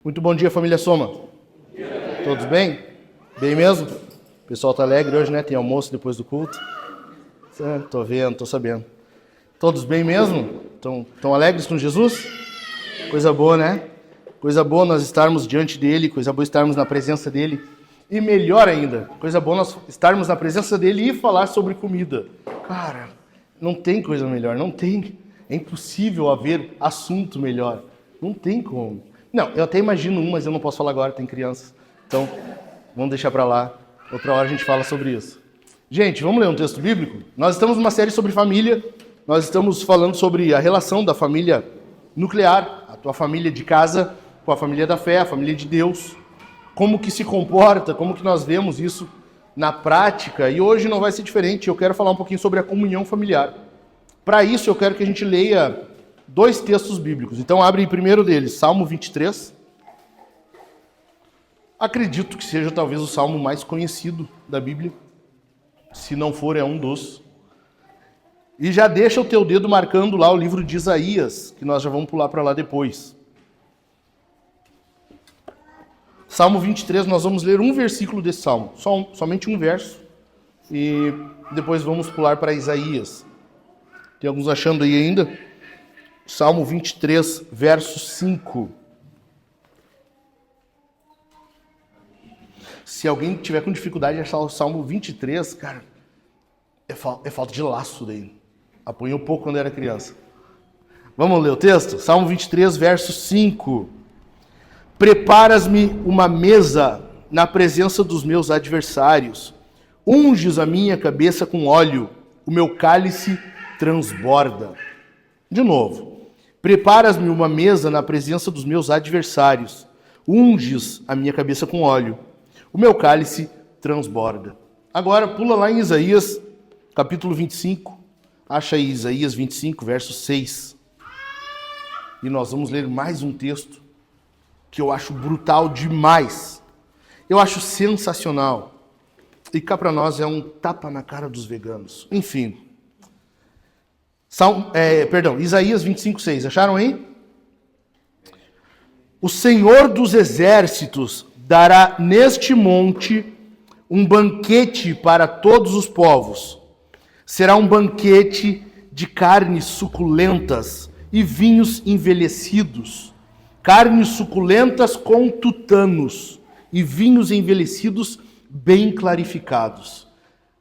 Muito bom dia, família Soma. Todos bem? Bem mesmo? O pessoal tá alegre hoje, né? Tem almoço depois do culto. Tô vendo, tô sabendo. Todos bem mesmo? Tão alegres com Jesus? Coisa boa, né? Coisa boa nós estarmos diante dele, coisa boa estarmos na presença dele. E melhor ainda, coisa boa nós estarmos na presença dele e falar sobre comida. Cara, não tem coisa melhor, não tem. É impossível haver assunto melhor. Não tem como. Não, eu até imagino mas eu não posso falar agora, tem crianças. Então, vamos deixar para lá. Outra hora a gente fala sobre isso. Gente, vamos ler um texto bíblico? Nós estamos numa série sobre família. Nós estamos falando sobre a relação da família nuclear, a tua família de casa com a família da fé, a família de Deus. Como que se comporta, como que nós vemos isso na prática. E hoje não vai ser diferente. Eu quero falar um pouquinho sobre a comunhão familiar. Para isso, eu quero que a gente leia 2 textos bíblicos. Então, abre em primeiro deles, Salmo 23. Acredito que seja talvez o salmo mais conhecido da Bíblia. Se não for, é um dos. E já deixa o teu dedo marcando lá o livro de Isaías, que nós já vamos pular para lá depois. Salmo 23, nós vamos ler um versículo desse salmo. Somente um verso. E depois vamos pular para Isaías. Tem alguns achando aí ainda? Salmo 23, verso 5. Se alguém tiver com dificuldade de achar o Salmo 23, cara, é falta de laço daí. Apanhou pouco quando era criança. Vamos ler o texto? Salmo 23, verso 5. Preparas-me uma mesa na presença dos meus adversários. Unges a minha cabeça com óleo, o meu cálice transborda. De novo. Preparas-me uma mesa na presença dos meus adversários. Unges a minha cabeça com óleo. O meu cálice transborda. Agora pula lá em Isaías, capítulo 25. Acha aí Isaías 25, verso 6. E nós vamos ler mais um texto que eu acho brutal demais. Eu acho sensacional. E cá para nós é um tapa na cara dos veganos. Enfim. Isaías 25, 6. Acharam aí? O Senhor dos Exércitos dará neste monte um banquete para todos os povos. Será um banquete de carnes suculentas e vinhos envelhecidos. Carnes suculentas com tutanos e vinhos envelhecidos bem clarificados.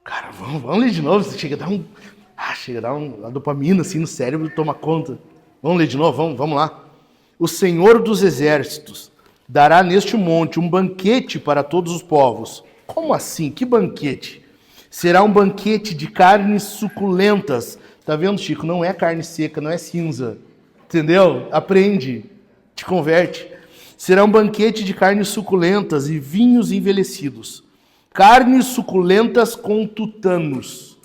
Cara, vamos ler de novo. Chega a dar uma dopamina assim no cérebro, toma conta. Vamos ler de novo? Vamos lá. O Senhor dos Exércitos dará neste monte um banquete para todos os povos. Como assim? Que banquete? Será um banquete de carnes suculentas. Tá vendo, Chico? Não é carne seca, não é cinza. Entendeu? Aprende. Te converte. Será um banquete de carnes suculentas e vinhos envelhecidos. Carnes suculentas com tutanos.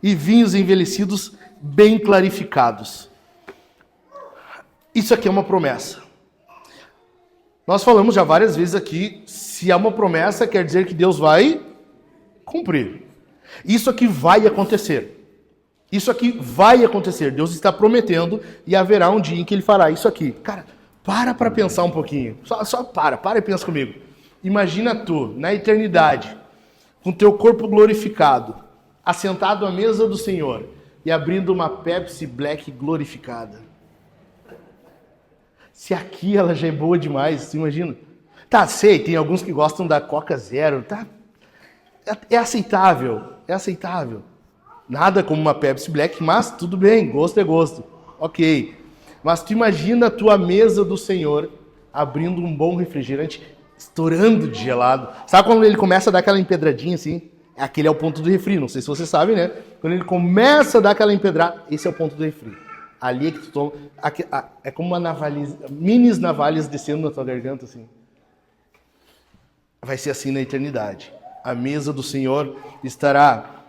E vinhos envelhecidos bem clarificados. Isso aqui é uma promessa. Nós falamos já várias vezes aqui, se há uma promessa, quer dizer que Deus vai cumprir. Isso aqui vai acontecer. Isso aqui vai acontecer. Deus está prometendo e haverá um dia em que Ele fará isso aqui. Cara, para pensar um pouquinho. Só para e pensa comigo. Imagina tu, na eternidade, com teu corpo glorificado, assentado à mesa do Senhor e abrindo uma Pepsi Black glorificada. Se aqui ela já é boa demais, você imagina? Tá, sei, tem alguns que gostam da Coca Zero, tá? É aceitável, é aceitável. Nada como uma Pepsi Black, mas tudo bem, gosto é gosto. Ok. Mas tu imagina a tua mesa do Senhor abrindo um bom refrigerante, estourando de gelado. Sabe quando ele começa a dar aquela empedradinha assim? Aquele é o ponto do refri, não sei se você sabe, né? Quando ele começa a dar aquela empedrada, esse é o ponto do refri. Ali é que tu toma... É como uma navalha, minis navalhas descendo na tua garganta, assim. Vai ser assim na eternidade. A mesa do Senhor estará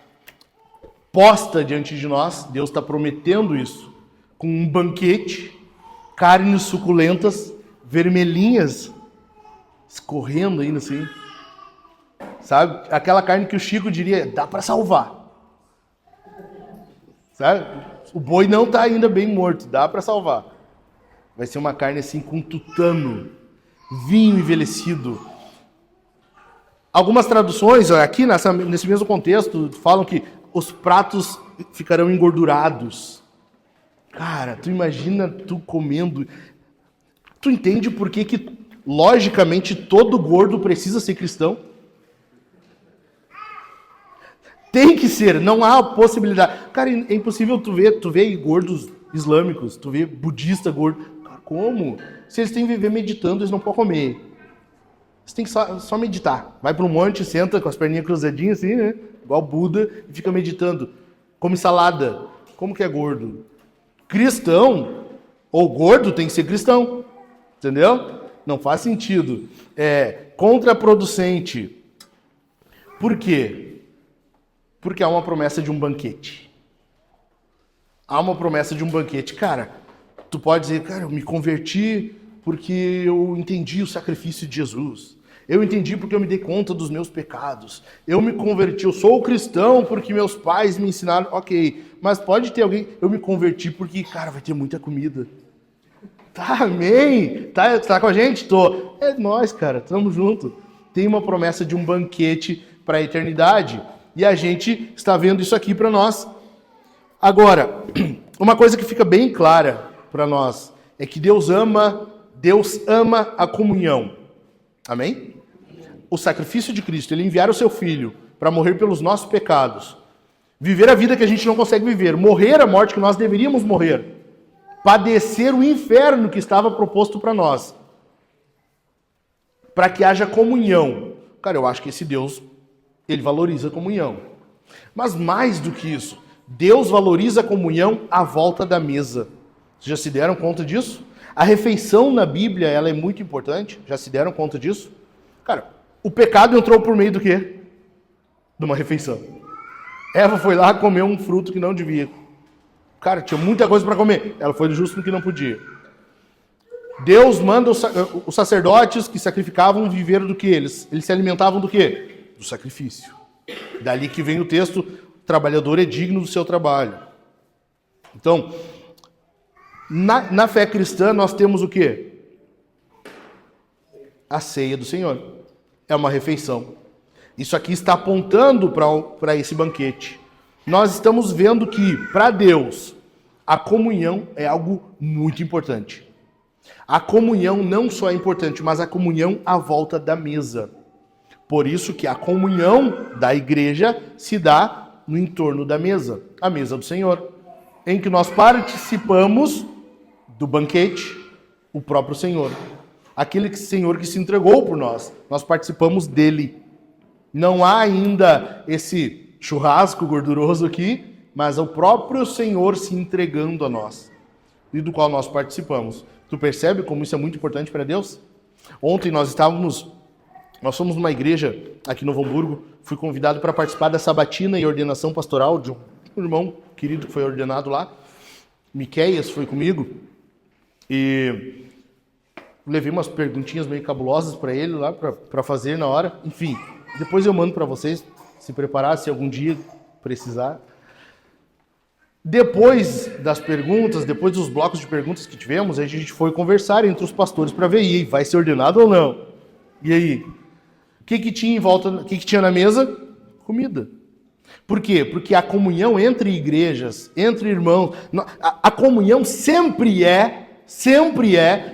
posta diante de nós. Deus está prometendo isso. Com um banquete, carnes suculentas, vermelhinhas, escorrendo ainda assim. Sabe? Aquela carne que o Chico diria, dá para salvar. Sabe? O boi não está ainda bem morto, dá para salvar. Vai ser uma carne assim com tutano, vinho envelhecido. Algumas traduções, aqui nesse mesmo contexto, falam que os pratos ficarão engordurados. Cara, tu imagina tu comendo... Tu entende por que logicamente, todo gordo precisa ser cristão? Tem que ser, não há possibilidade. Cara, é impossível tu ver gordos islâmicos, tu vê budista gordo. Cara, como? Se eles têm que viver meditando, eles não podem comer. Você tem que só meditar. Vai para um monte, senta com as perninhas cruzadinhas assim, né? Igual Buda, e fica meditando. Come salada. Como que é gordo? Cristão ou gordo tem que ser cristão. Entendeu? Não faz sentido. É contraproducente. Por quê? Porque há uma promessa de um banquete. Há uma promessa de um banquete. Cara, tu pode dizer, cara, eu me converti porque eu entendi o sacrifício de Jesus. Eu entendi porque eu me dei conta dos meus pecados. Eu me converti, eu sou cristão porque meus pais me ensinaram. Ok, mas pode ter alguém, eu me converti porque, cara, vai ter muita comida. Tá, amém? Tá com a gente? Tô. É nós, cara, tamo junto. Tem uma promessa de um banquete para a eternidade. E a gente está vendo isso aqui para nós. Agora, uma coisa que fica bem clara para nós é que Deus ama a comunhão. Amém? O sacrifício de Cristo, ele enviar o seu Filho para morrer pelos nossos pecados, viver a vida que a gente não consegue viver, morrer a morte que nós deveríamos morrer, padecer o inferno que estava proposto para nós, para que haja comunhão. Cara, eu acho que esse Deus, ele valoriza a comunhão. Mas mais do que isso, Deus valoriza a comunhão à volta da mesa. Vocês já se deram conta disso? A refeição na Bíblia, ela é muito importante. Já se deram conta disso? Cara, o pecado entrou por meio do quê? De uma refeição. Eva foi lá comer um fruto que não devia. Cara, tinha muita coisa para comer. Ela foi justo no que não podia. Deus manda os sacerdotes que sacrificavam viver do que eles? Eles se alimentavam do quê? Do sacrifício. Dali que vem o texto, o trabalhador é digno do seu trabalho. Então, na fé cristã nós temos o quê? A ceia do Senhor. É uma refeição. Isso aqui está apontando para esse banquete. Nós estamos vendo que, para Deus, a comunhão é algo muito importante. A comunhão não só é importante, mas a comunhão à volta da mesa. Por isso que a comunhão da igreja se dá no entorno da mesa, a mesa do Senhor, em que nós participamos do banquete, o próprio Senhor. Aquele Senhor que se entregou por nós, nós participamos dele. Não há ainda esse churrasco gorduroso aqui, mas é o próprio Senhor se entregando a nós, e do qual nós participamos. Tu percebe como isso é muito importante para Deus? Ontem nós fomos numa igreja aqui no Novo Hamburgo, fui convidado para participar da sabatina e ordenação pastoral de um irmão querido que foi ordenado lá. Miqueias foi comigo e levei umas perguntinhas meio cabulosas para ele lá, para fazer na hora. Enfim, depois eu mando para vocês se preparar, se algum dia precisar. Depois das perguntas, depois dos blocos de perguntas que tivemos, a gente foi conversar entre os pastores para ver, e aí, vai ser ordenado ou não? E aí? O que tinha em volta, o que tinha na mesa? Comida. Por quê? Porque a comunhão entre igrejas, entre irmãos, a comunhão sempre é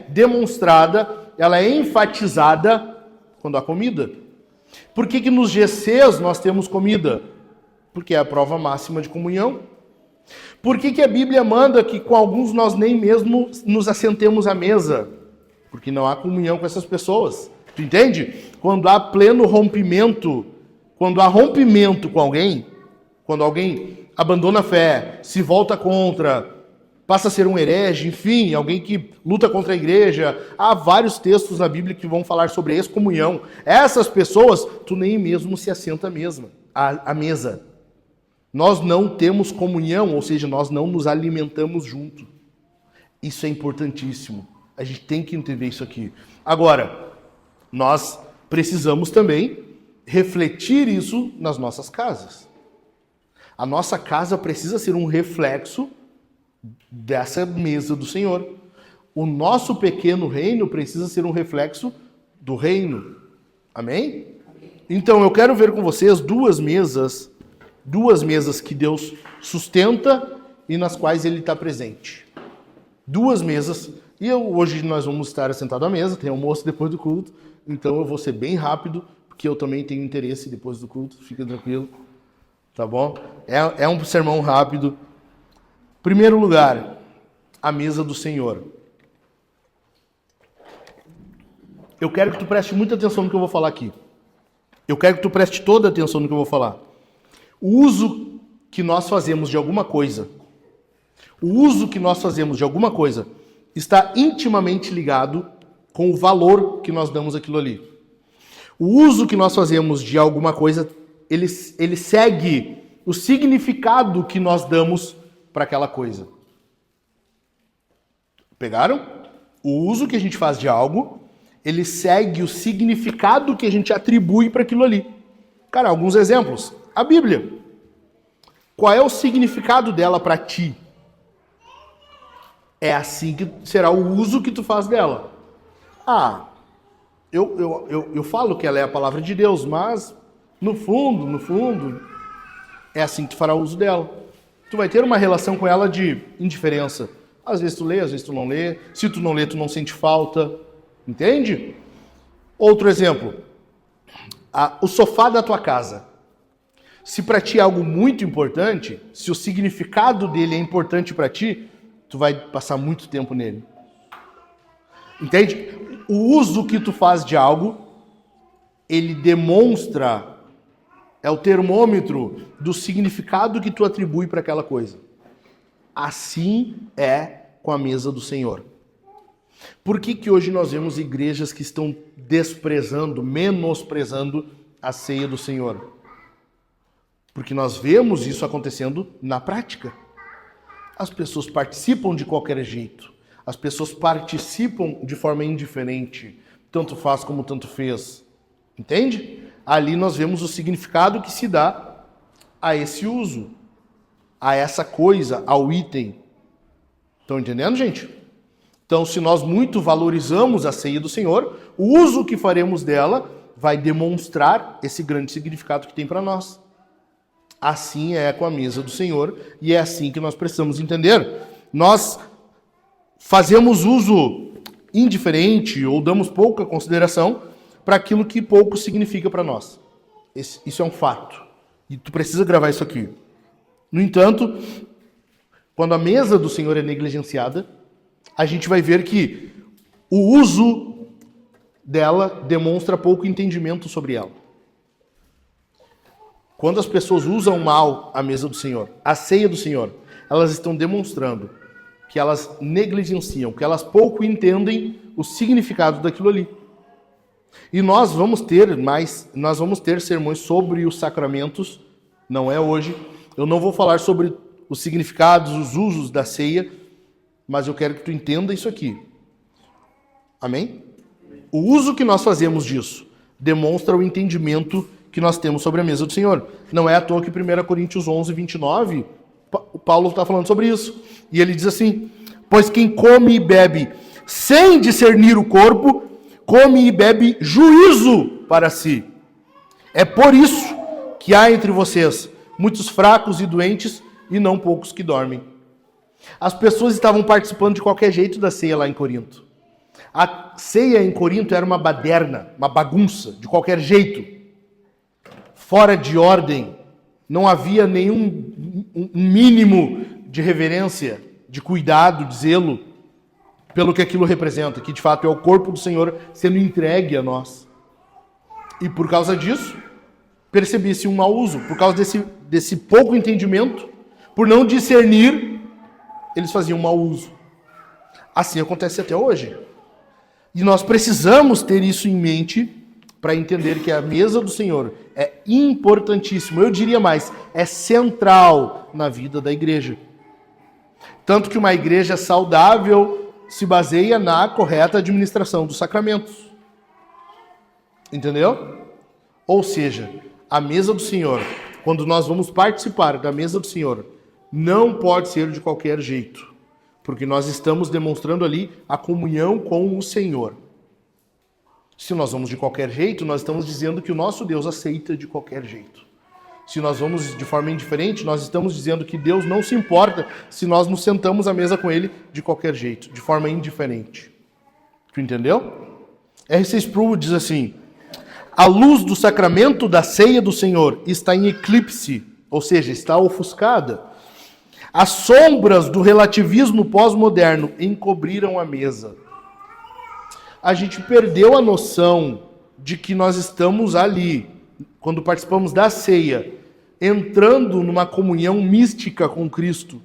demonstrada, ela é enfatizada quando há comida. Por que nos GCs nós temos comida? Porque é a prova máxima de comunhão. Por que a Bíblia manda que com alguns nós nem mesmo nos assentemos à mesa? Porque não há comunhão com essas pessoas. Tu entende? Quando há pleno rompimento, quando há rompimento com alguém, quando alguém abandona a fé, se volta contra, passa a ser um herege, enfim, alguém que luta contra a igreja, há vários textos na Bíblia que vão falar sobre excomunhão. Essas pessoas, tu nem mesmo se assenta à mesa. Nós não temos comunhão, ou seja, nós não nos alimentamos junto. Isso é importantíssimo. A gente tem que entender isso aqui. Agora, nós precisamos também refletir isso nas nossas casas. A nossa casa precisa ser um reflexo dessa mesa do Senhor. O nosso pequeno reino precisa ser um reflexo do reino. Amém? Então, eu quero ver com vocês duas mesas que Deus sustenta e nas quais Ele está presente. Duas mesas. E hoje nós vamos estar sentados à mesa, tem almoço depois do culto, então eu vou ser bem rápido, porque eu também tenho interesse depois do culto, fica tranquilo, tá bom? É um sermão rápido. Primeiro lugar, a mesa do Senhor. Eu quero que tu preste muita atenção no que eu vou falar aqui. Eu quero que tu preste toda a atenção no que eu vou falar. O uso que nós fazemos de alguma coisa, está intimamente ligado com o valor que nós damos àquilo ali. O uso que nós fazemos de alguma coisa, ele segue o significado que nós damos para aquela coisa. Pegaram? O uso que a gente faz de algo, ele segue o significado que a gente atribui para aquilo ali. Cara, alguns exemplos. A Bíblia. Qual é o significado dela para ti? É assim que será o uso que tu faz dela. Eu falo que ela é a palavra de Deus, mas no fundo, é assim que tu fará uso dela. Tu vai ter uma relação com ela de indiferença. Às vezes tu lê, às vezes tu não lê. Se tu não lê, tu não sente falta. Entende? Outro exemplo. O sofá da tua casa. Se para ti é algo muito importante, se o significado dele é importante para ti, tu vai passar muito tempo nele. Entende? O uso que tu faz de algo, ele demonstra, é o termômetro do significado que tu atribui para aquela coisa. Assim é com a mesa do Senhor. Por que hoje nós vemos igrejas que estão desprezando, menosprezando a ceia do Senhor? Porque nós vemos isso acontecendo na prática. As pessoas participam de qualquer jeito. As pessoas participam de forma indiferente. Tanto faz como tanto fez. Entende? Ali nós vemos o significado que se dá a esse uso, a essa coisa, ao item. Estão entendendo, gente? Então, se nós muito valorizamos a ceia do Senhor, o uso que faremos dela vai demonstrar esse grande significado que tem para nós. Assim é com a mesa do Senhor e é assim que nós precisamos entender. Nós fazemos uso indiferente ou damos pouca consideração para aquilo que pouco significa para nós. Isso é um fato. E tu precisa gravar isso aqui. No entanto, quando a mesa do Senhor é negligenciada, a gente vai ver que o uso dela demonstra pouco entendimento sobre ela. Quando as pessoas usam mal a mesa do Senhor, a ceia do Senhor, elas estão demonstrando que elas negligenciam, que elas pouco entendem o significado daquilo ali. E nós vamos ter sermões sobre os sacramentos, não é hoje. Eu não vou falar sobre os significados, os usos da ceia, mas eu quero que tu entenda isso aqui. Amém? O uso que nós fazemos disso demonstra o entendimento que nós temos sobre a mesa do Senhor. Não é à toa que 1 Coríntios 11, 29, Paulo está falando sobre isso. E ele diz assim: pois quem come e bebe sem discernir o corpo, come e bebe juízo para si. É por isso que há entre vocês muitos fracos e doentes e não poucos que dormem. As pessoas estavam participando de qualquer jeito da ceia lá em Corinto. A ceia em Corinto era uma baderna, uma bagunça, de qualquer jeito. Fora de ordem, não havia nenhum mínimo de reverência, de cuidado, de zelo, pelo que aquilo representa, que de fato é o corpo do Senhor sendo entregue a nós. E por causa disso, percebia-se um mau uso, por causa desse pouco entendimento, por não discernir, eles faziam mau uso. Assim acontece até hoje. E nós precisamos ter isso em mente para entender que a mesa do Senhor é importantíssimo. Eu diria mais, é central na vida da igreja. Tanto que uma igreja saudável se baseia na correta administração dos sacramentos. Entendeu? Ou seja, a mesa do Senhor, quando nós vamos participar da mesa do Senhor, não pode ser de qualquer jeito. Porque nós estamos demonstrando ali a comunhão com o Senhor. Se nós vamos de qualquer jeito, nós estamos dizendo que o nosso Deus aceita de qualquer jeito. Se nós vamos de forma indiferente, nós estamos dizendo que Deus não se importa se nós nos sentamos à mesa com Ele de qualquer jeito, de forma indiferente. Tu entendeu? R.C. Sproul diz assim: a luz do sacramento da ceia do Senhor está em eclipse, ou seja, está ofuscada. As sombras do relativismo pós-moderno encobriram a mesa. A gente perdeu a noção de que nós estamos ali, quando participamos da ceia, entrando numa comunhão mística com Cristo.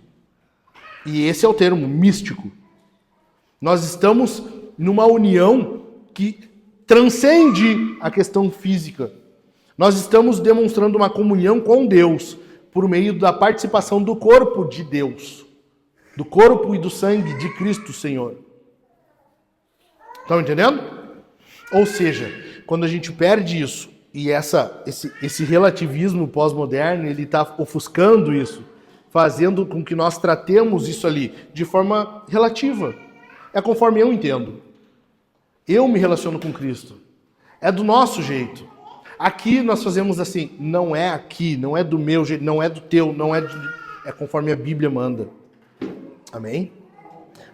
E esse é o termo, místico. Nós estamos numa união que transcende a questão física. Nós estamos demonstrando uma comunhão com Deus por meio da participação do corpo de Deus, do corpo e do sangue de Cristo, Senhor. Estão entendendo? Ou seja, quando a gente perde isso, e esse relativismo pós-moderno, ele está ofuscando isso, fazendo com que nós tratemos isso ali de forma relativa. É conforme eu entendo. Eu me relaciono com Cristo. É do nosso jeito. Aqui nós fazemos assim, não é aqui, não é do meu jeito, não é do teu, não é é conforme a Bíblia manda. Amém?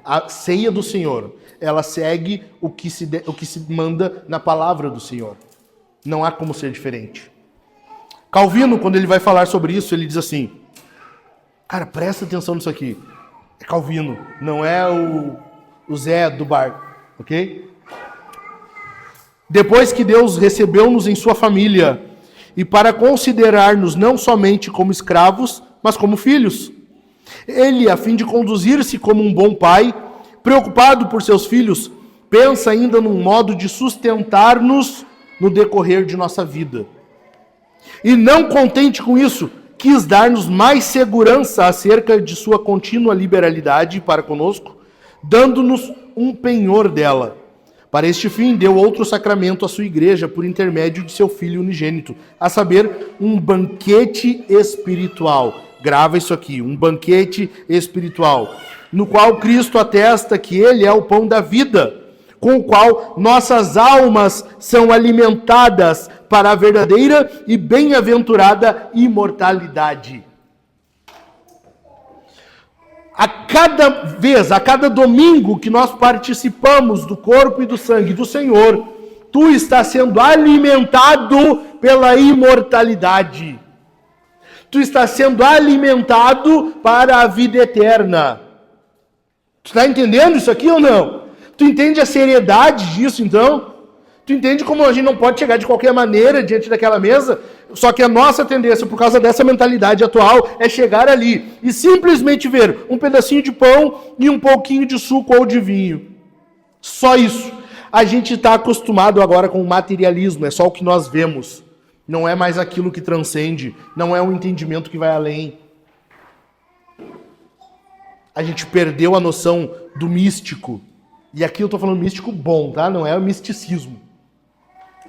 A ceia do Senhor, ela segue o que se manda na palavra do Senhor. Não há como ser diferente. Calvino, quando ele vai falar sobre isso, ele diz assim, cara, presta atenção nisso aqui. É Calvino, não é o Zé do bar, ok? Depois que Deus recebeu-nos em sua família, e para considerar-nos não somente como escravos, mas como filhos. Ele, a fim de conduzir-se como um bom pai, preocupado por seus filhos, pensa ainda num modo de sustentar-nos no decorrer de nossa vida. E não contente com isso, quis dar-nos mais segurança acerca de sua contínua liberalidade para conosco, dando-nos um penhor dela. Para este fim, deu outro sacramento à sua igreja por intermédio de seu Filho unigênito, a saber, um banquete espiritual. Grava isso aqui, um banquete espiritual, no qual Cristo atesta que Ele é o pão da vida, com o qual nossas almas são alimentadas para a verdadeira e bem-aventurada imortalidade. A cada domingo que nós participamos do corpo e do sangue do Senhor, tu estás sendo alimentado pela imortalidade. Tu estás sendo alimentado para a vida eterna. Tu está entendendo isso aqui ou não? Tu entende a seriedade disso, então? Tu entende como a gente não pode chegar de qualquer maneira diante daquela mesa? Só que a nossa tendência, por causa dessa mentalidade atual, é chegar ali e simplesmente ver um pedacinho de pão e um pouquinho de suco ou de vinho. Só isso. A gente está acostumado agora com o materialismo, é só o que nós vemos. Não é mais aquilo que transcende, não é um entendimento que vai além. A gente perdeu a noção do místico. E aqui eu estou falando místico bom, tá? Não é o misticismo.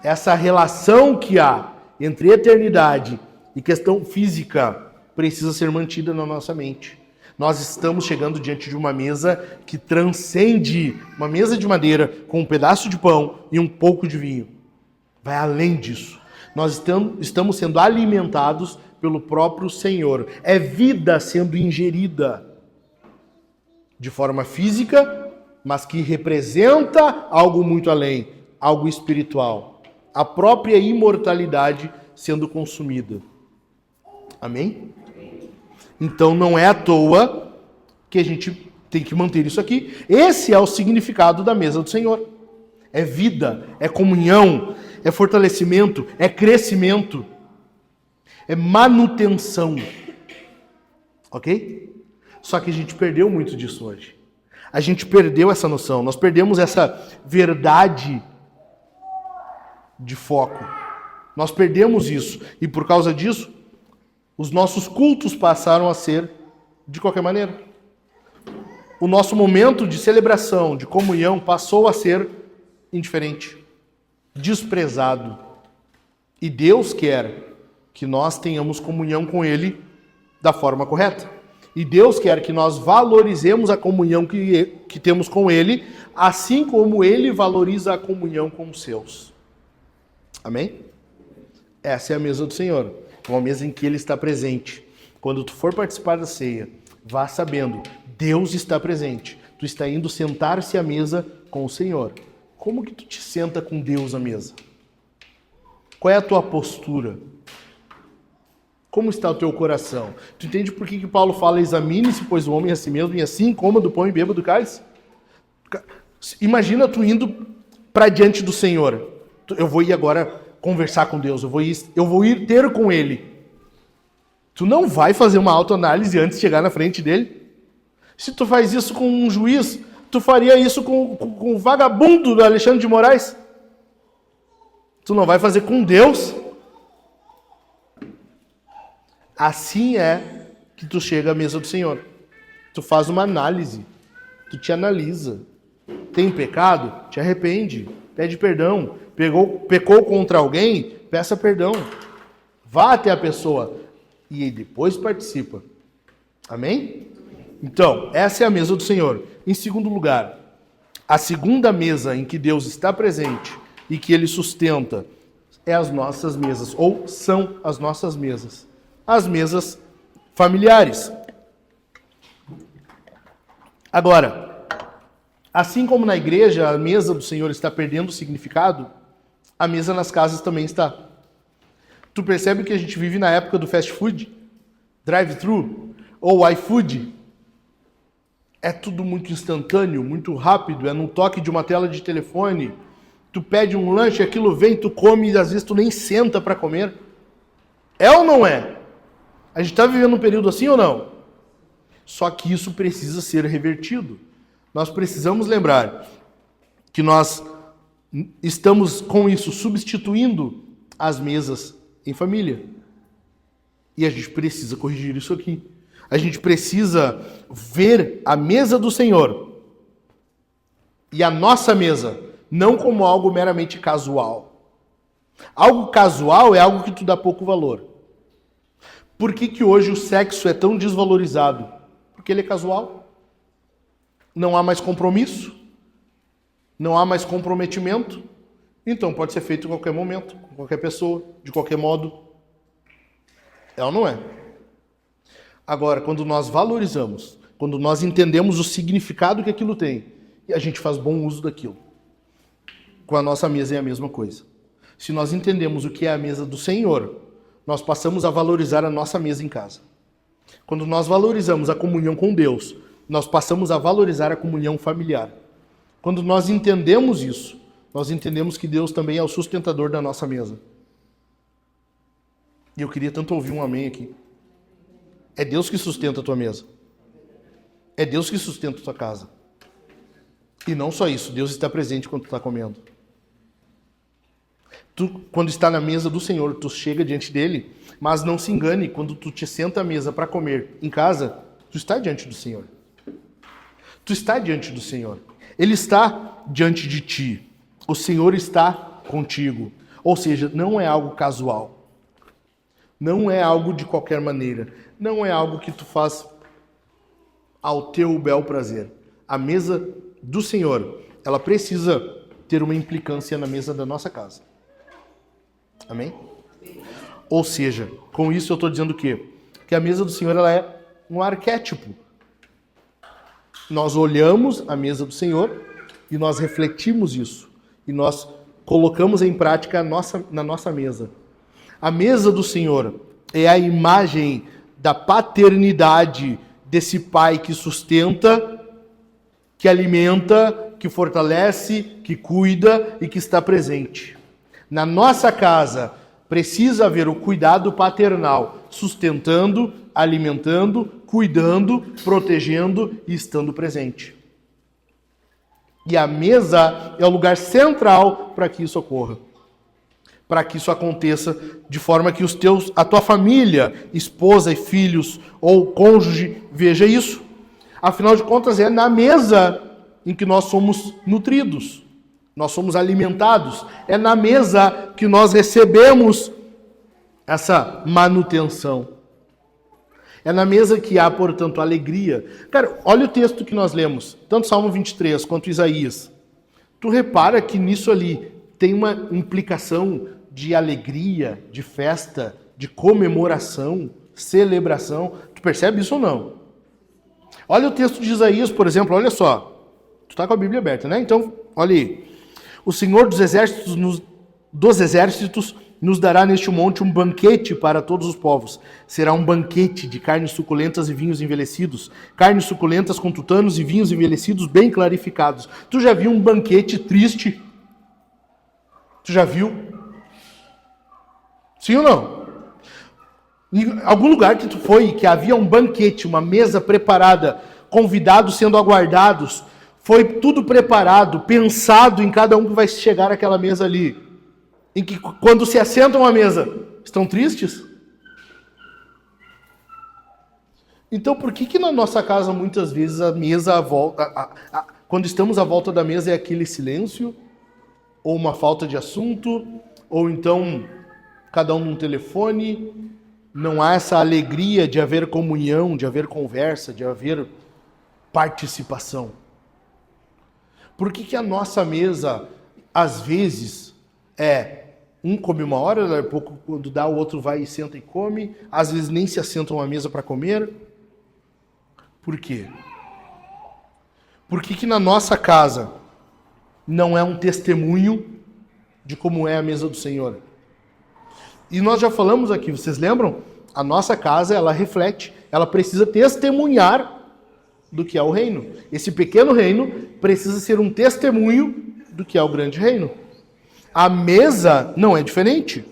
Essa relação que há entre eternidade e questão física precisa ser mantida na nossa mente. Nós estamos chegando diante de uma mesa que transcende, uma mesa de madeira com um pedaço de pão e um pouco de vinho. Vai além disso. Nós estamos sendo alimentados pelo próprio Senhor. É vida sendo ingerida de forma física, mas que representa algo muito além, algo espiritual. A própria imortalidade sendo consumida. Amém? Então não é à toa que a gente tem que manter isso aqui. Esse é o significado da mesa do Senhor. É vida, é comunhão, é fortalecimento, é crescimento, é manutenção. Ok? Só que a gente perdeu muito disso hoje. A gente perdeu essa noção, nós perdemos essa verdade de foco. Nós perdemos isso. E por causa disso, os nossos cultos passaram a ser de qualquer maneira. O nosso momento de celebração, de comunhão, passou a ser indiferente, desprezado. E Deus quer que nós tenhamos comunhão com Ele da forma correta. E Deus quer que nós valorizemos a comunhão que temos com Ele, assim como Ele valoriza a comunhão com os seus. Amém? Essa é a mesa do Senhor, uma mesa em que Ele está presente. Quando tu for participar da ceia, vá sabendo, Deus está presente. Tu está indo sentar-se à mesa com o Senhor. Como que tu te senta com Deus à mesa? Qual é a tua postura? Como está o teu coração? Tu entende por que Paulo fala, examine-se, pois o homem a si mesmo, e assim coma do pão e beba do cálice? Imagina tu indo para diante do Senhor. Eu vou ir agora conversar com Deus, eu vou ir ter com Ele. Tu não vai fazer uma autoanálise antes de chegar na frente dele? Se tu faz isso com um juiz, tu faria isso com o vagabundo do Alexandre de Moraes? Tu não vai fazer com Deus? Assim é que tu chega à mesa do Senhor. Tu faz uma análise, tu te analisa. Tem pecado? Te arrepende, pede perdão. Pecou contra alguém? Peça perdão. Vá até a pessoa e depois participa. Amém? Então, essa é a mesa do Senhor. Em segundo lugar, a segunda mesa em que Deus está presente e que Ele sustenta é as nossas mesas, ou são as nossas mesas. As mesas familiares. Agora, assim como na igreja a mesa do Senhor está perdendo significado, a mesa nas casas também está. Tu percebe que a gente vive na época do fast food, drive-thru ou iFood? É tudo muito instantâneo, muito rápido, é num toque de uma tela de telefone. Tu pede um lanche, aquilo vem, tu come e às vezes tu nem senta para comer. É ou não é? A gente está vivendo um período assim ou não? Só que isso precisa ser revertido. Nós precisamos lembrar que nós estamos com isso substituindo as mesas em família. E a gente precisa corrigir isso aqui. A gente precisa ver a mesa do Senhor e a nossa mesa não como algo meramente casual. Algo casual é algo que tu dá pouco valor. Por que hoje o sexo é tão desvalorizado? Porque ele é casual. Não há mais compromisso. Não há mais comprometimento. Então pode ser feito em qualquer momento, com qualquer pessoa, de qualquer modo. É ou não é? Agora, quando nós valorizamos, quando nós entendemos o significado que aquilo tem, e a gente faz bom uso daquilo. Com a nossa mesa é a mesma coisa. Se nós entendemos o que é a mesa do Senhor, nós passamos a valorizar a nossa mesa em casa. Quando nós valorizamos a comunhão com Deus, nós passamos a valorizar a comunhão familiar. Quando nós entendemos isso, nós entendemos que Deus também é o sustentador da nossa mesa. E eu queria tanto ouvir um amém aqui. É Deus que sustenta a tua mesa. É Deus que sustenta a tua casa. E não só isso, Deus está presente quando tu está comendo. Tu, quando está na mesa do Senhor, tu chega diante dele, mas não se engane, quando tu te senta à mesa para comer em casa, tu está diante do Senhor. Tu está diante do Senhor. Ele está diante de ti. O Senhor está contigo. Ou seja, não é algo casual. Não é algo de qualquer maneira. Não é algo que tu faz ao teu bel prazer. A mesa do Senhor, ela precisa ter uma implicância na mesa da nossa casa. Amém? Ou seja, com isso eu estou dizendo o quê? Que a mesa do Senhor ela é um arquétipo. Nós olhamos a mesa do Senhor e nós refletimos isso. E nós colocamos em prática na nossa mesa. A mesa do Senhor é a imagem da paternidade desse Pai que sustenta, que alimenta, que fortalece, que cuida e que está presente. Na nossa casa, precisa haver o cuidado paternal, sustentando, alimentando, cuidando, protegendo e estando presente. E a mesa é o lugar central para que isso ocorra. Para que isso aconteça de forma que a tua família, esposa e filhos ou cônjuge, veja isso. Afinal de contas, é na mesa em que nós somos nutridos, nós somos alimentados. É na mesa que nós recebemos essa manutenção. É na mesa que há, portanto, alegria. Cara, olha o texto que nós lemos, tanto Salmo 23 quanto Isaías. Tu repara que nisso ali tem uma implicação de alegria, de festa, de comemoração, celebração. Tu percebe isso ou não? Olha o texto de Isaías, por exemplo, olha só. Tu tá com a Bíblia aberta, né? Então, olha aí. O Senhor dos exércitos nos dará neste monte um banquete para todos os povos. Será um banquete de carnes suculentas e vinhos envelhecidos. Carnes suculentas com tutanos e vinhos envelhecidos bem clarificados. Tu já viu um banquete triste? Tu já viu? Sim ou não? Em algum lugar que tu foi, que havia um banquete, uma mesa preparada, convidados sendo aguardados, foi tudo preparado, pensado em cada um que vai chegar àquela mesa ali. Em que quando se assentam à mesa, estão tristes? Então por que na nossa casa muitas vezes a mesa, quando estamos à volta da mesa é aquele silêncio? Ou uma falta de assunto? Ou então cada um num telefone? Não há essa alegria de haver comunhão, de haver conversa, de haver participação. Por que a nossa mesa, às vezes, um come uma hora, daí a pouco quando dá o outro vai e senta e come, às vezes nem se assentam à mesa para comer? Por quê? Por que na nossa casa não é um testemunho de como é a mesa do Senhor? E nós já falamos aqui, vocês lembram? A nossa casa, ela reflete, ela precisa testemunhar do que é o reino. Esse pequeno reino precisa ser um testemunho do que é o grande reino. A mesa não é diferente.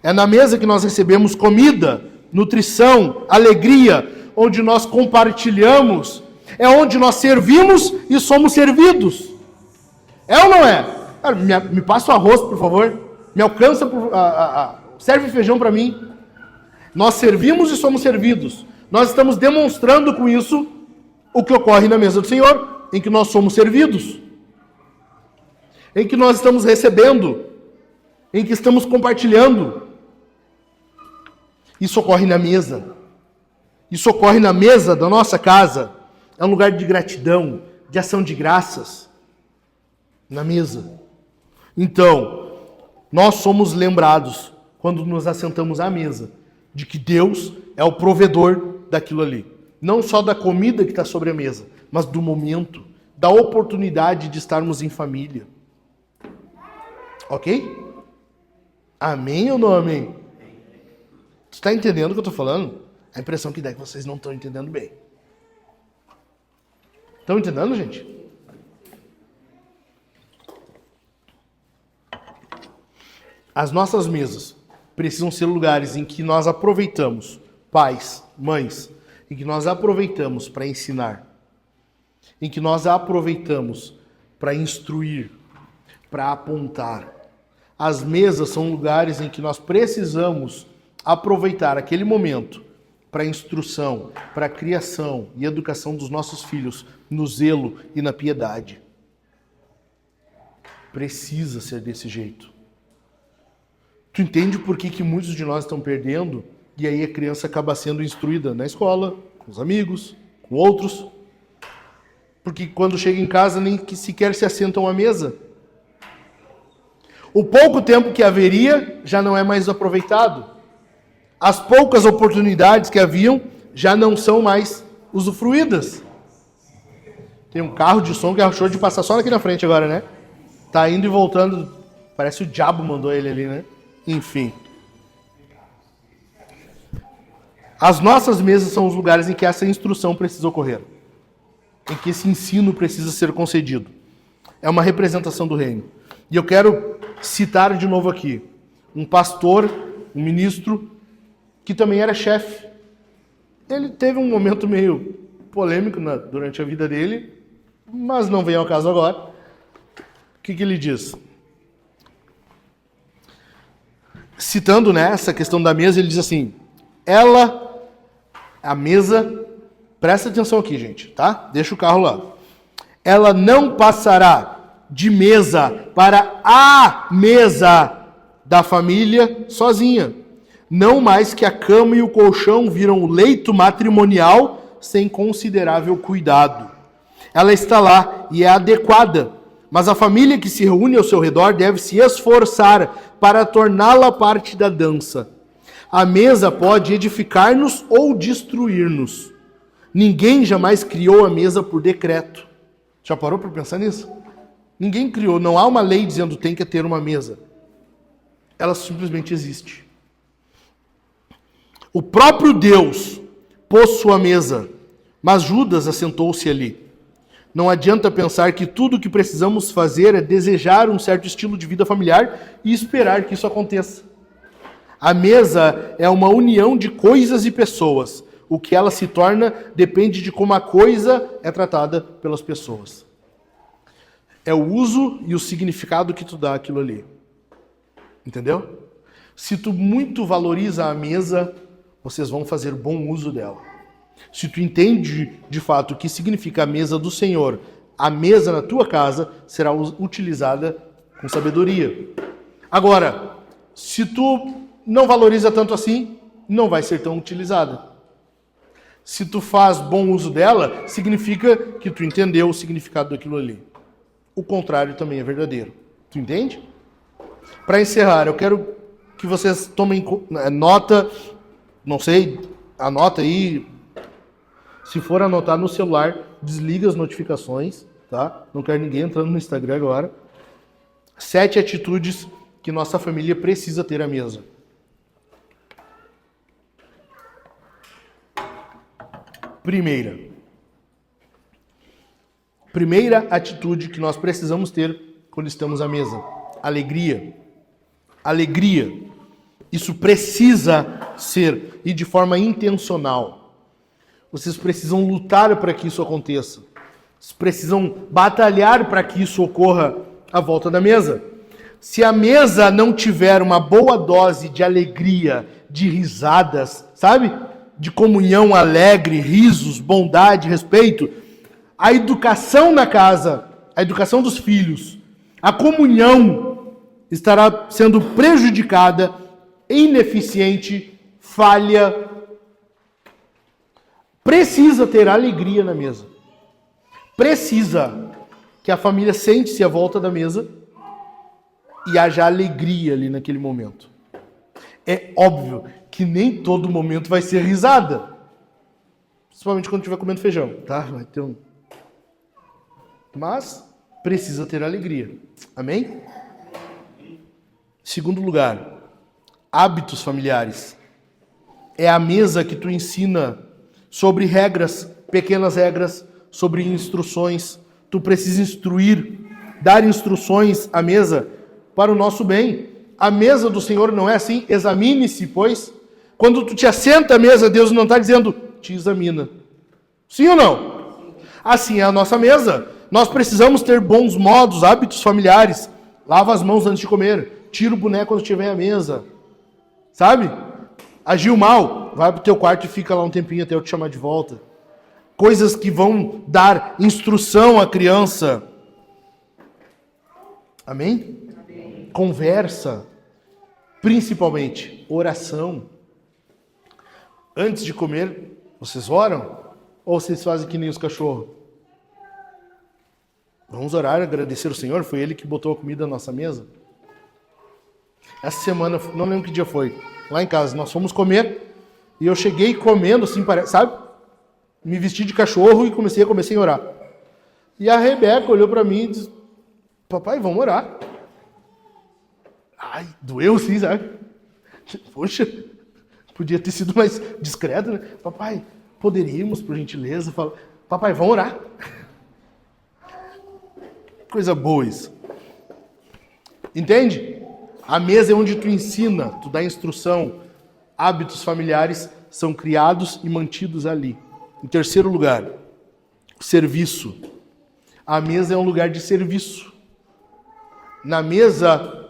É na mesa que nós recebemos comida, nutrição, alegria, onde nós compartilhamos, é onde nós servimos e somos servidos. É ou não é? Me passa o arroz, por favor. Me alcança, serve feijão para mim. Nós servimos e somos servidos. Nós estamos demonstrando com isso o que ocorre na mesa do Senhor, em que nós somos servidos, em que nós estamos recebendo, em que estamos compartilhando. Isso ocorre na mesa. Isso ocorre na mesa da nossa casa. É um lugar de gratidão, de ação de graças. Na mesa. Então, nós somos lembrados, quando nos assentamos à mesa, de que Deus é o provedor daquilo ali. Não só da comida que está sobre a mesa, mas do momento, da oportunidade de estarmos em família. Ok? Amém ou não amém? Tu está entendendo o que eu estou falando? A impressão que dá é que vocês não estão entendendo bem. Estão entendendo, gente? As nossas mesas precisam ser lugares em que nós aproveitamos, pais, mães, em que nós aproveitamos para ensinar, em que nós aproveitamos para instruir, para apontar. As mesas são lugares em que nós precisamos aproveitar aquele momento para instrução, para criação e educação dos nossos filhos no zelo e na piedade. Precisa ser desse jeito. Tu entende por que muitos de nós estão perdendo? E aí a criança acaba sendo instruída na escola, com os amigos, com outros. Porque quando chega em casa nem que sequer se assentam à mesa. O pouco tempo que haveria já não é mais aproveitado. As poucas oportunidades que haviam já não são mais usufruídas. Tem um carro de som que achou de passar só aqui na frente agora, né? Tá indo e voltando. Parece o diabo mandou ele ali, né? Enfim. As nossas mesas são os lugares em que essa instrução precisa ocorrer. Em que esse ensino precisa ser concedido. É uma representação do reino. E eu quero citar de novo aqui um pastor, um ministro, que também era chefe. Ele teve um momento meio polêmico durante a vida dele, mas não vem ao caso agora. O que ele diz? Citando, né, essa questão da mesa, ele diz assim: a mesa, presta atenção aqui, gente, tá? Deixa o carro lá. Ela não passará de mesa para a mesa da família sozinha. Não mais que a cama e o colchão viram o leito matrimonial sem considerável cuidado. Ela está lá e é adequada, mas a família que se reúne ao seu redor deve se esforçar para torná-la parte da dança. A mesa pode edificar-nos ou destruir-nos. Ninguém jamais criou a mesa por decreto. Já parou para pensar nisso? Ninguém criou, não há uma lei dizendo tem que ter uma mesa. Ela simplesmente existe. O próprio Deus pôs sua mesa, mas Judas assentou-se ali. Não adianta pensar que tudo o que precisamos fazer é desejar um certo estilo de vida familiar e esperar que isso aconteça. A mesa é uma união de coisas e pessoas. O que ela se torna depende de como a coisa é tratada pelas pessoas. É o uso e o significado que tu dá àquilo ali. Entendeu? Se tu muito valoriza a mesa, vocês vão fazer bom uso dela. Se tu entende de fato o que significa a mesa do Senhor, a mesa na tua casa será utilizada com sabedoria. Agora, se tu não valoriza tanto assim, não vai ser tão utilizada. Se tu faz bom uso dela, significa que tu entendeu o significado daquilo ali. O contrário também é verdadeiro. Tu entende? Para encerrar, eu quero que vocês tomem nota, não sei, anota aí. Se for anotar no celular, desliga as notificações, tá? Não quero ninguém entrando no Instagram agora. 7 atitudes que nossa família precisa ter à mesa. Primeira atitude que nós precisamos ter quando estamos à mesa. Alegria. Alegria. Isso precisa ser, e de forma intencional. Vocês precisam lutar para que isso aconteça. Vocês precisam batalhar para que isso ocorra à volta da mesa. Se a mesa não tiver uma boa dose de alegria, de risadas, sabe? De comunhão alegre, risos, bondade, respeito, a educação na casa, a educação dos filhos, a comunhão estará sendo prejudicada, ineficiente, falha. Precisa ter alegria na mesa. Precisa que a família sente-se à volta da mesa e haja alegria ali naquele momento. É óbvio que nem todo momento vai ser risada. Principalmente quando estiver comendo feijão, tá? Vai ter um... Mas precisa ter alegria. Amém? Segundo lugar, hábitos familiares. É a mesa que tu ensina sobre regras, pequenas regras, sobre instruções. Tu precisa instruir, dar instruções à mesa para o nosso bem. A mesa do Senhor não é assim, examine-se, pois. Quando tu te assenta à mesa, Deus não está dizendo, te examina. Sim ou não? Assim é a nossa mesa. Nós precisamos ter bons modos, hábitos familiares. Lava as mãos antes de comer. Tira o boneco quando estiver à mesa. Sabe? Agiu mal, vai pro teu quarto e fica lá um tempinho até eu te chamar de volta. Coisas que vão dar instrução à criança. Amém? Amém. Conversa. Principalmente, oração. Antes de comer, vocês oram? Ou vocês fazem que nem os cachorros? Vamos orar, agradecer o Senhor, foi Ele que botou a comida na nossa mesa. Essa semana, não lembro que dia foi, lá em casa, nós fomos comer e eu cheguei comendo assim, sabe? Me vesti de cachorro e comecei a orar. E a Rebeca olhou para mim e disse, papai, vamos orar. Ai, doeu sim, sabe? Poxa, podia ter sido mais discreto, né? Papai, poderíamos, por gentileza, falar, papai, vamos orar. Coisa boa isso. Entende? A mesa é onde tu ensina, tu dá instrução. Hábitos familiares são criados e mantidos ali. Em terceiro lugar, serviço. A mesa é um lugar de serviço. Na mesa,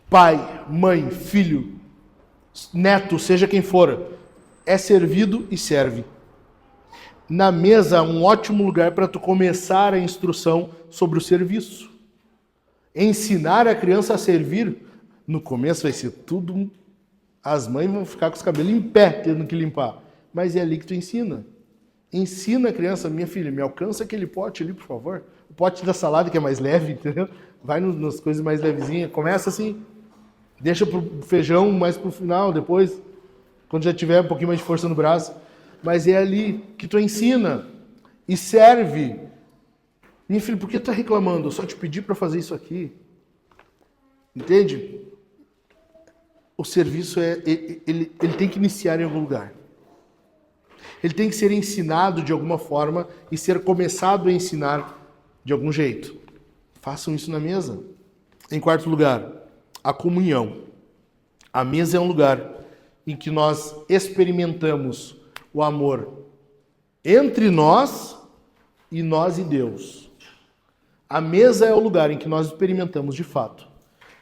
pai, mãe, filho, neto, seja quem for, é servido e serve. Na mesa, um ótimo lugar para tu começar a instrução sobre o serviço. Ensinar a criança a servir, no começo vai ser tudo As mães vão ficar com os cabelos em pé, tendo que limpar. Mas é ali que tu ensina. Ensina a criança, minha filha, me alcança aquele pote ali, por favor. O pote da salada, que é mais leve, entendeu? Vai nas coisas mais levezinhas. Começa assim. Deixa pro feijão mais pro final, depois, quando já tiver um pouquinho mais de força no braço. Mas é ali que tu ensina e serve. Minha filha, por que tu tá reclamando? Eu só te pedi para fazer isso aqui. Entende? O serviço ele tem que iniciar em algum lugar. Ele tem que ser ensinado de alguma forma e ser começado a ensinar de algum jeito. Façam isso na mesa. Em quarto lugar, a comunhão. A mesa é um lugar em que nós experimentamos o amor entre nós e Deus. A mesa é o lugar em que nós experimentamos de fato.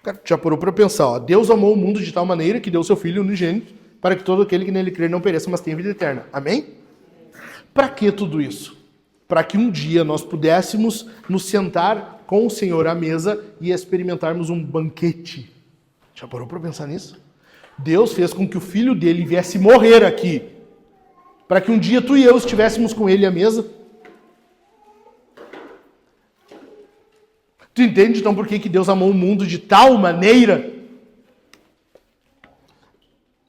Cara, já parou para pensar, ó, Deus amou o mundo de tal maneira que deu seu Filho unigênito para que todo aquele que nele crer não pereça, mas tenha vida eterna. Amém? Para que tudo isso? Para que um dia nós pudéssemos nos sentar com o Senhor à mesa e experimentarmos um banquete. Já parou para pensar nisso? Deus fez com que o Filho dele viesse morrer aqui, para que um dia tu e eu estivéssemos com ele à mesa. Tu entende então por que Deus amou o mundo de tal maneira?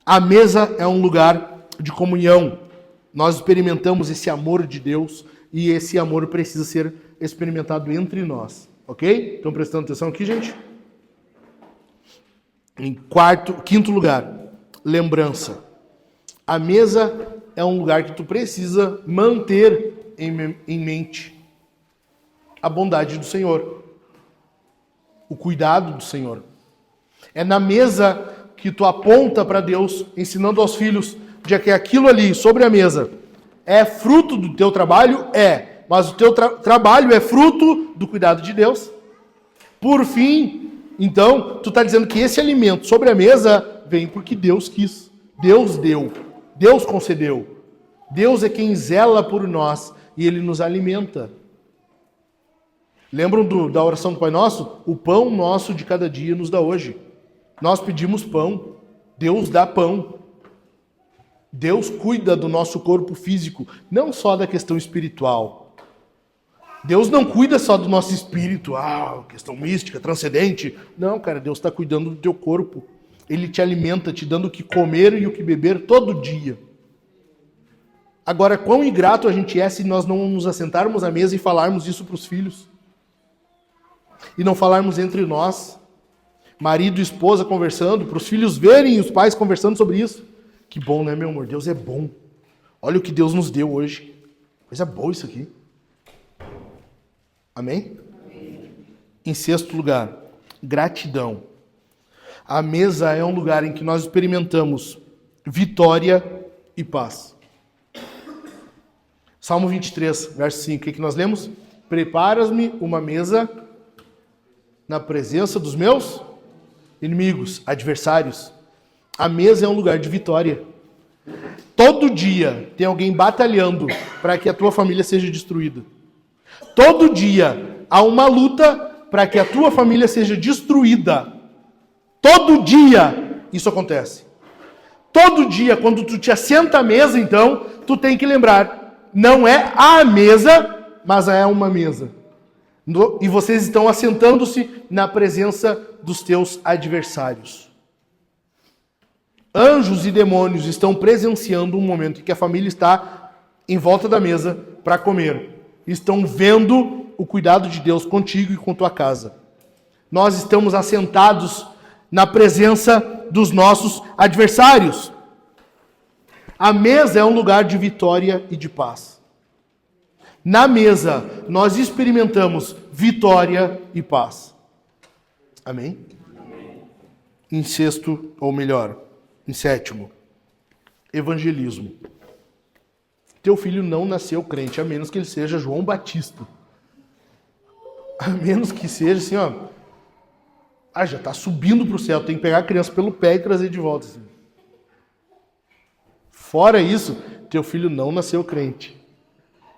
A mesa é um lugar de comunhão. Nós experimentamos esse amor de Deus e esse amor precisa ser experimentado entre nós. Ok? Estão prestando atenção aqui, gente? Em quinto lugar, lembrança. A mesa é um lugar que tu precisa manter em mente a bondade do Senhor, o cuidado do Senhor. É na mesa que tu aponta para Deus, ensinando aos filhos de que aquilo ali sobre a mesa é fruto do teu trabalho? É. Mas o teu trabalho é fruto do cuidado de Deus. Por fim, então, tu está dizendo que esse alimento sobre a mesa vem porque Deus quis. Deus deu. Deus concedeu. Deus é quem zela por nós e Ele nos alimenta. Lembram da oração do Pai Nosso? O pão nosso de cada dia nos dá hoje. Nós pedimos pão. Deus dá pão. Deus cuida do nosso corpo físico, não só da questão espiritual. Deus não cuida só do nosso espírito, questão mística, transcendente. Não, cara, Deus está cuidando do teu corpo. Ele te alimenta, te dando o que comer e o que beber todo dia. Agora, quão ingrato a gente é se nós não nos assentarmos à mesa e falarmos isso para os filhos. E não falarmos entre nós, marido e esposa conversando, para os filhos verem os pais conversando sobre isso. Que bom, né, meu amor? Deus é bom. Olha o que Deus nos deu hoje. Coisa boa isso aqui. Amém? Amém. Em sexto lugar, gratidão. A mesa é um lugar em que nós experimentamos vitória e paz. Salmo 23, verso 5. O que nós lemos? Preparas-me uma mesa na presença dos meus inimigos, adversários. A mesa é um lugar de vitória. Todo dia tem alguém batalhando para que a tua família seja destruída. Todo dia há uma luta para que a tua família seja destruída. Todo dia isso acontece. Todo dia, quando tu te assenta à mesa, então, tu tem que lembrar, não é a mesa, mas é uma mesa. E vocês estão assentando-se na presença dos teus adversários. Anjos e demônios estão presenciando um momento em que a família está em volta da mesa para comer. Estão vendo o cuidado de Deus contigo e com tua casa. Nós estamos assentados na presença dos nossos adversários. A mesa é um lugar de vitória e de paz. Na mesa, nós experimentamos vitória e paz. Amém? Em sexto, ou melhor, em sétimo, evangelismo. Teu filho não nasceu crente, a menos que ele seja João Batista. A menos que seja assim, já está subindo para o céu, tem que pegar a criança pelo pé e trazer de volta. Assim. Fora isso, teu filho não nasceu crente.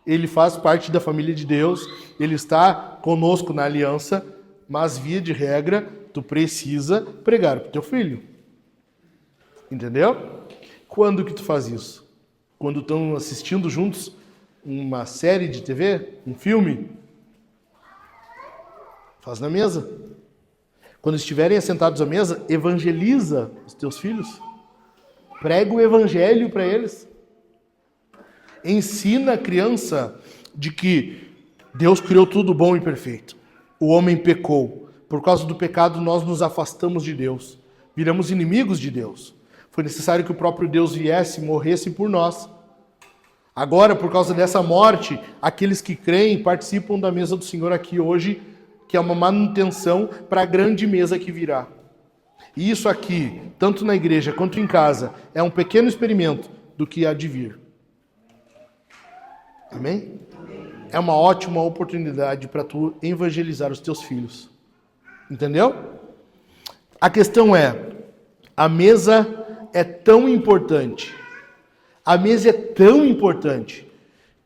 Ele faz parte da família de Deus, ele está conosco na aliança, mas via de regra, tu precisa pregar para o teu filho. Entendeu? Quando que tu faz isso? Quando estão assistindo juntos uma série de TV, um filme? Faz na mesa. Quando estiverem assentados à mesa, evangeliza os teus filhos. Prega o evangelho para eles. Ensina a criança de que Deus criou tudo bom e perfeito. O homem pecou. Por causa do pecado, nós nos afastamos de Deus. Viramos inimigos de Deus. Foi necessário que o próprio Deus viesse e morresse por nós. Agora, por causa dessa morte, aqueles que creem participam da mesa do Senhor aqui hoje, que é uma manutenção para a grande mesa que virá. E isso aqui, tanto na igreja quanto em casa, é um pequeno experimento do que há de vir. Amém? É uma ótima oportunidade para tu evangelizar os teus filhos. Entendeu? A questão é, a mesa é tão importante,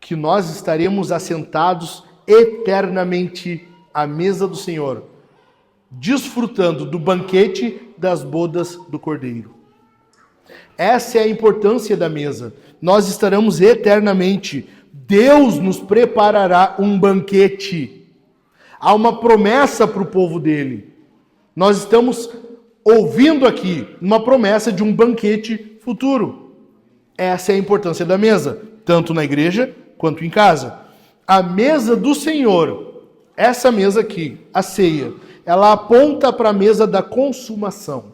que nós estaremos assentados eternamente à mesa do Senhor, desfrutando do banquete das bodas do Cordeiro. Essa é a importância da mesa. Nós estaremos eternamente. Deus nos preparará um banquete. Há uma promessa para o povo dele. Nós estamos ouvindo aqui uma promessa de um banquete futuro. Essa é a importância da mesa, tanto na igreja quanto em casa. A mesa do Senhor, essa mesa aqui, a ceia, ela aponta para a mesa da consumação.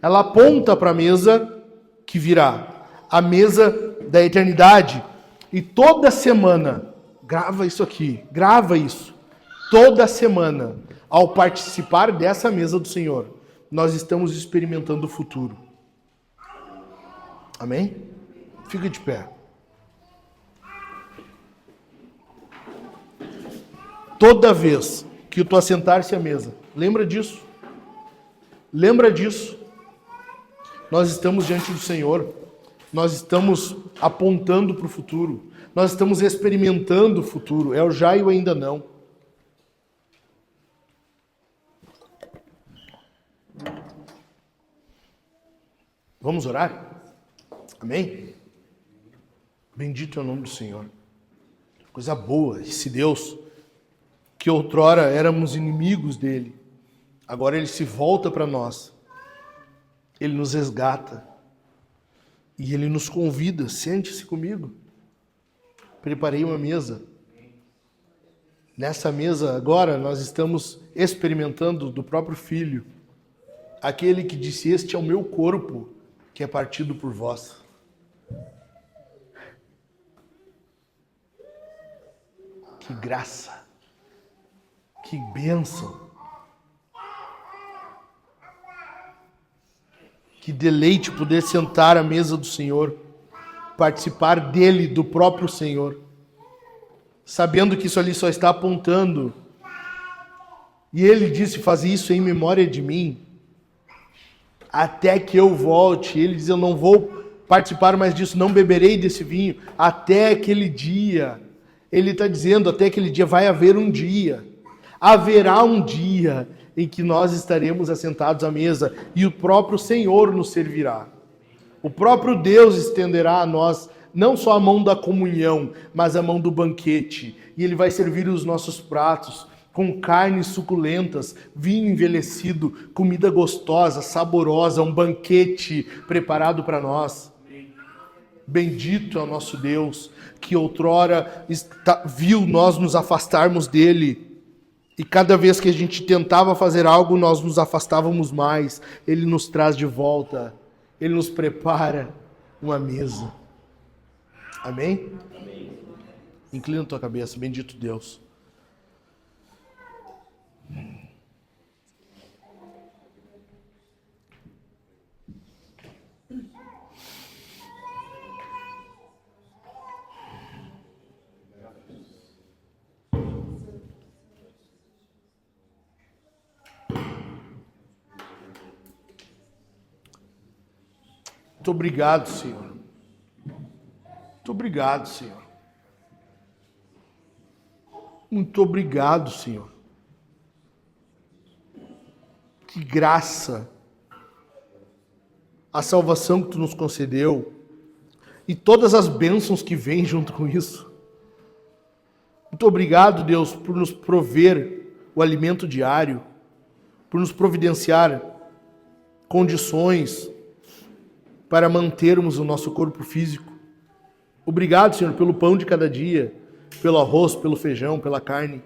Ela aponta para a mesa que virá, a mesa da eternidade. E toda semana, grava isso aqui, grava isso. Toda semana, ao participar dessa mesa do Senhor, nós estamos experimentando o futuro. Amém? Fica de pé. Toda vez que tu assentar-se à mesa, lembra disso. Lembra disso. Nós estamos diante do Senhor. Nós estamos apontando para o futuro. Nós estamos experimentando o futuro. É o já e o ainda não. Vamos orar? Amém? Bendito é o nome do Senhor. Coisa boa, esse Deus que outrora éramos inimigos dele. Agora ele se volta para nós. Ele nos resgata. E ele nos convida, sente-se comigo. Preparei uma mesa. Nessa mesa agora nós estamos experimentando do próprio Filho. Aquele que disse, este é o meu corpo, que é partido por vós. Que graça. Que bênção. Que deleite poder sentar à mesa do Senhor, participar dele, do próprio Senhor, sabendo que isso ali só está apontando. E ele disse, faz isso em memória de mim, até que eu volte. Ele diz, eu não vou participar mais disso, não beberei desse vinho, até aquele dia. Ele está dizendo, até aquele dia vai haver um dia. Haverá um dia em que nós estaremos assentados à mesa e o próprio Senhor nos servirá. O próprio Deus estenderá a nós não só a mão da comunhão, mas a mão do banquete. E Ele vai servir os nossos pratos com carnes suculentas, vinho envelhecido, comida gostosa, saborosa, um banquete preparado para nós. Bendito é o nosso Deus, que outrora viu nós nos afastarmos dele. E cada vez que a gente tentava fazer algo, nós nos afastávamos mais. Ele nos traz de volta. Ele nos prepara uma mesa. Amém? Amém. Inclina a tua cabeça, bendito Deus. Muito obrigado, Senhor. Muito obrigado, Senhor. Muito obrigado, Senhor. Que graça. a salvação que Tu nos concedeu e todas as bênçãos que vêm junto com isso. Muito obrigado, Deus, por nos prover o alimento diário, por nos providenciar condições para mantermos o nosso corpo físico. Obrigado, Senhor, pelo pão de cada dia, pelo arroz, pelo feijão, pela carne.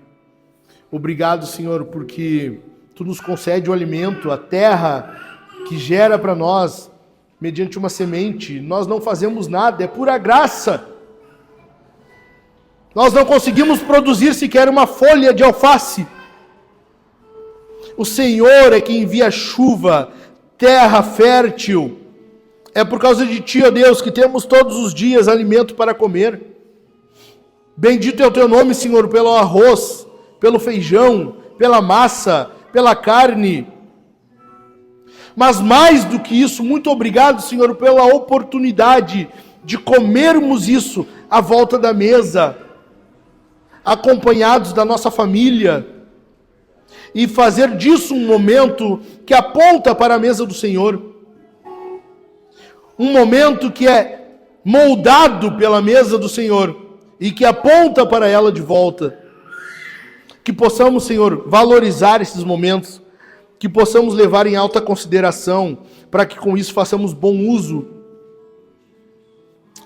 Obrigado, Senhor, porque Tu nos concede o alimento, a terra que gera para nós, mediante uma semente. Nós não fazemos nada, é pura graça. Nós não conseguimos produzir sequer uma folha de alface. O Senhor é quem envia chuva, terra fértil. É por causa de Ti, ó Deus, que temos todos os dias alimento para comer. Bendito é o Teu nome, Senhor, pelo arroz, pelo feijão, pela massa, pela carne. Mas mais do que isso, muito obrigado, Senhor, pela oportunidade de comermos isso à volta da mesa, acompanhados da nossa família, e fazer disso um momento que aponta para a mesa do Senhor. Um momento que é moldado pela mesa do Senhor e que aponta para ela de volta. Que possamos, Senhor, valorizar esses momentos, que possamos levar em alta consideração, para que com isso façamos bom uso.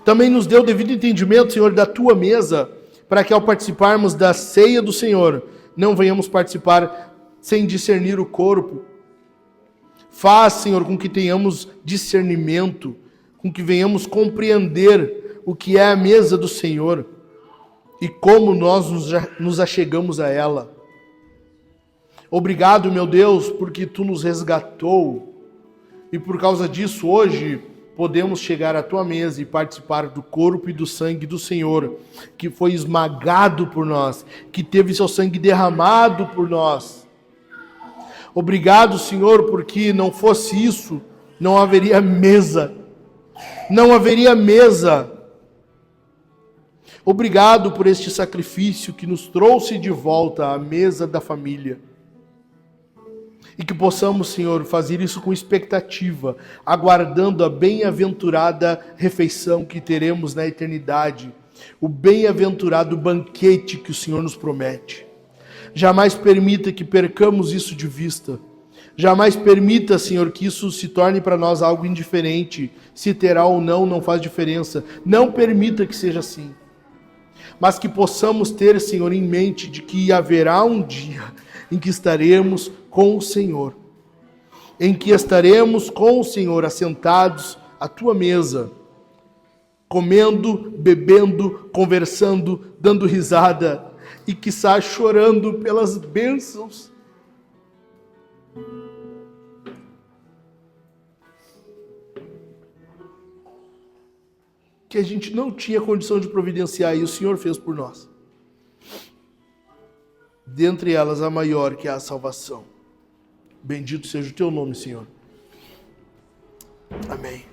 Também nos dê o devido entendimento, Senhor, da Tua mesa, para que ao participarmos da ceia do Senhor, não venhamos participar sem discernir o corpo. Faz, Senhor, com que tenhamos discernimento, com que venhamos compreender o que é a mesa do Senhor e como nós nos achegamos a ela. Obrigado, meu Deus, porque Tu nos resgatou e por causa disso hoje podemos chegar à Tua mesa e participar do corpo e do sangue do Senhor, que foi esmagado por nós, que teve seu sangue derramado por nós. Obrigado, Senhor, porque não fosse isso, não haveria mesa. Não haveria mesa. Obrigado por este sacrifício que nos trouxe de volta à mesa da família. E que possamos, Senhor, fazer isso com expectativa, aguardando a bem-aventurada refeição que teremos na eternidade, o bem-aventurado banquete que o Senhor nos promete. Jamais permita que percamos isso de vista. Jamais permita, Senhor, que isso se torne para nós algo indiferente. Se terá ou não faz diferença. Não permita que seja assim. Mas que possamos ter, Senhor, em mente de que haverá um dia em que estaremos com o Senhor. Em que estaremos com o Senhor assentados à Tua mesa, comendo, bebendo, conversando, dando risada e quiçá chorando pelas bênçãos. Que a gente não tinha condição de providenciar e o Senhor fez por nós. Dentre elas a maior, que é a salvação. Bendito seja o Teu nome, Senhor. Amém.